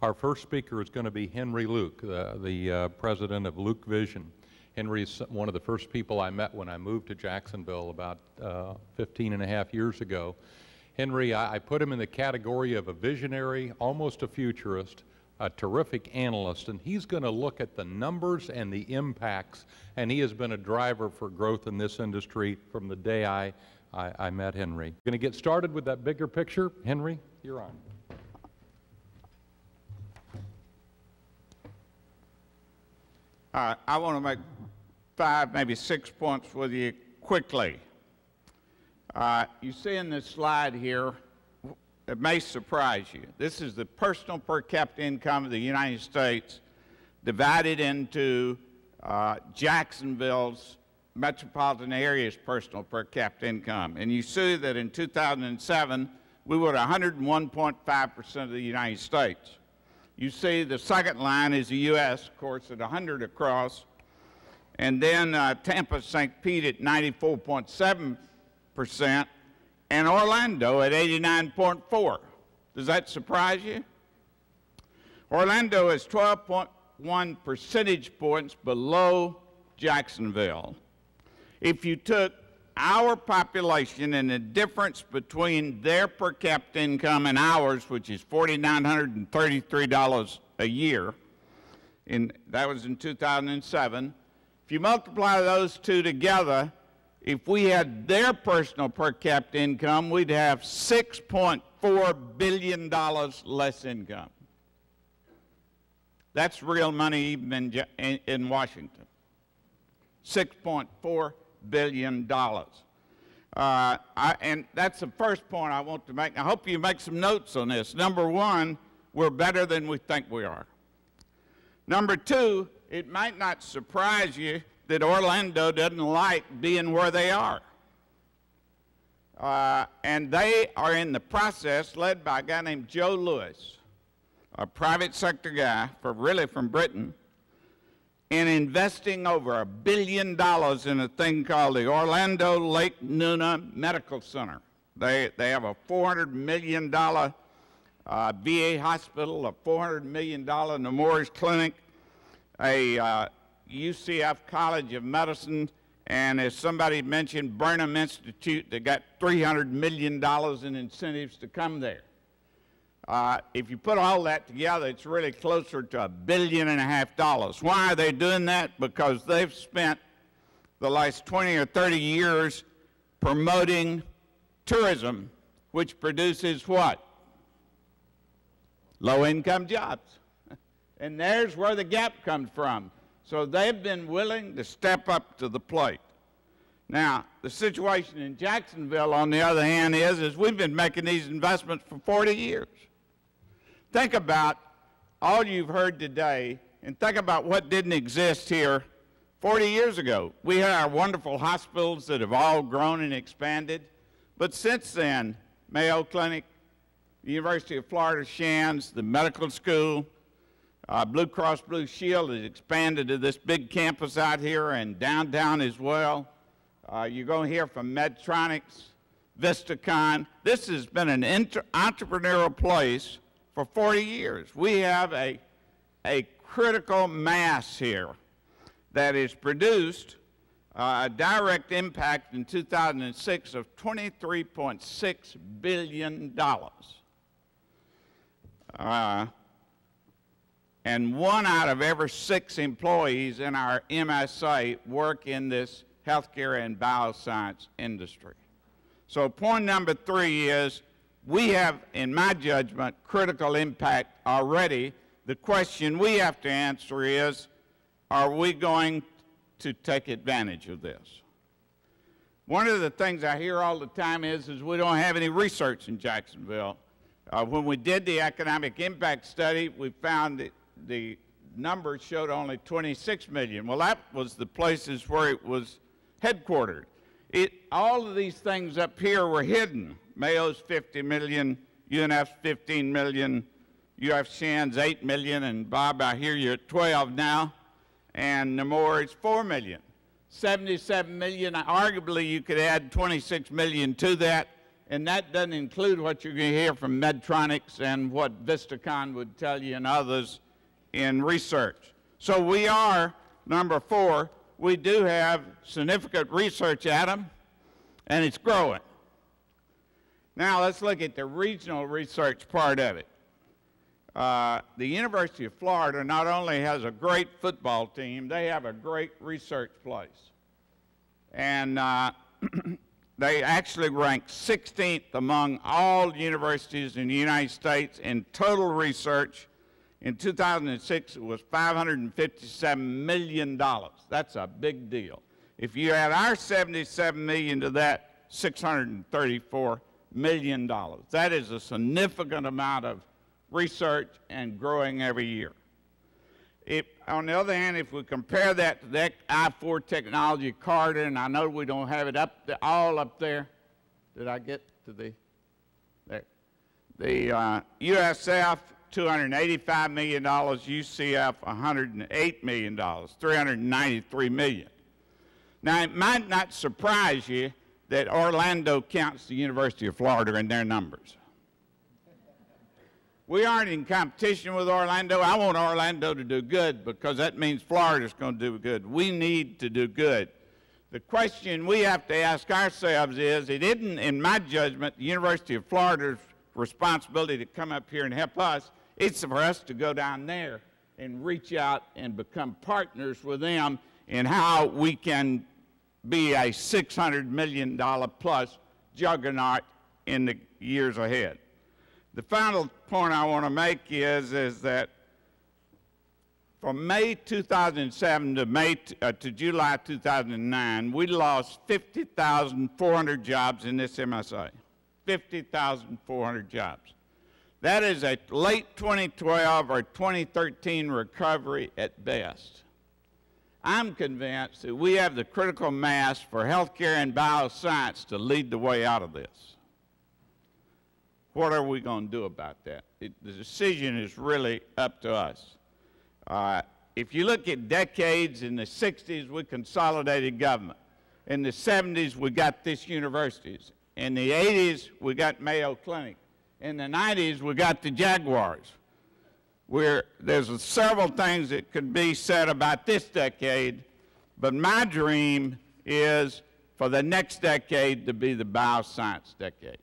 Our first speaker is going to be Henry Luke, the president of Luke Vision. Henry is one of the first people I met when I moved to Jacksonville about 15 and a half years ago. Henry, I put him in the category of a visionary, almost a futurist, a terrific analyst, and he's going to look at the numbers and the impacts, and he has been a driver for growth in this industry from the day I met Henry. Going to get started with that bigger picture. Henry, you're on. I want to make 5, maybe 6 points with you quickly. You see in this slide here, it may surprise you. This is the personal per capita income of the United States divided into Jacksonville's metropolitan area's personal per capita income. And you see that in 2007, we were at 101.5% of the United States. You see the second line is the U.S., of course, at 100 across. And then Tampa, St. Pete at 94.7%, and Orlando at 89.4%. Does that surprise you? Orlando is 12.1 percentage points below Jacksonville. If you took our population and the difference between their per capita income and ours, which is $4,933 a year, that was in 2007, if you multiply those two together, if we had their personal per capita income, we'd have $6.4 billion less income. That's real money even in Washington. $6.4 billion. And that's the first point I want to make. I hope you make some notes on this. Number one, we're better than we think we are. Number two, it might not surprise you that Orlando doesn't like being where they are. And they are in the process, led by a guy named Joe Lewis, a private sector guy, really from Britain, in investing over $1 billion in a thing called the Orlando Lake Nuna Medical Center. They have a $400 million VA hospital, a $400 million Nemours Clinic, a UCF College of Medicine, and as somebody mentioned, Burnham Institute, they got $300 million in incentives to come there. If you put all that together, it's really closer to $1.5 billion. Why are they doing that? Because they've spent the last 20 or 30 years promoting tourism, which produces what? Low-income jobs. And there's where the gap comes from. So they've been willing to step up to the plate. Now, the situation in Jacksonville, on the other hand, is we've been making these investments for 40 years. Think about all you've heard today, and think about what didn't exist here 40 years ago. We had our wonderful hospitals that have all grown and expanded, but since then, Mayo Clinic, the University of Florida Shands, the medical school, Blue Cross Blue Shield has expanded to this big campus out here and downtown as well. You're going to hear from Medtronics, Vistacon. This has been an entrepreneurial place for 40 years. We have a critical mass here that has produced a direct impact in 2006 of $23.6 billion. And 1 out of every 6 employees in our MSA work in this healthcare and bioscience industry. So point number 3 is, we have, in my judgment, critical impact already. The question we have to answer is, are we going to take advantage of this? One of the things I hear all the time is we don't have any research in Jacksonville. When we did the economic impact study, we found that the numbers showed only 26 million. Well, that was the places where it was headquartered. All of these things up here were hidden. Mayo's 50 million, UNF's 15 million, UF Shands 8 million, and Bob, I hear you're at 12 now, and Nemours 4 million. 77 million, arguably you could add 26 million to that, And that doesn't include what you're going to hear from Medtronics and what Vistacon would tell you and others in research. So we are, number 4, we do have significant research at them, and it's growing. Now let's look at the regional research part of it. The University of Florida not only has a great football team, they have a great research place. And they actually rank 16th among all universities in the United States in total research. In 2006, it was $557 million. That's a big deal. If you add our $77 million to that, $634 million. That is a significant amount of research and growing every year. On the other hand, if we compare that to the I-4 technology corridor, and I know we don't have it all up there. Did I get to the there? The USF, $285 million, UCF, $108 million, $393 million. Now, it might not surprise you that Orlando counts the University of Florida in their numbers. We aren't in competition with Orlando. I want Orlando to do good because that means Florida's going to do good. We need to do good. The question we have to ask ourselves is, it isn't, in my judgment, the University of Florida's responsibility to come up here and help us. It's for us to go down there and reach out and become partners with them in how we can be a $600 million plus juggernaut in the years ahead. The final point I want to make is that from May 2007 to July 2009, we lost 50,400 jobs in this MSA. 50,400 jobs. That is a late 2012 or 2013 recovery at best. I'm convinced that we have the critical mass for healthcare and bioscience to lead the way out of this. What are we going to do about that? The decision is really up to us. If you look at decades, in the 60s, we consolidated government. In the 70s, we got this universities. In the 80s, we got Mayo Clinic. In the 90s, we got the Jaguars. There's several things that could be said about this decade, but my dream is for the next decade to be the bioscience decade.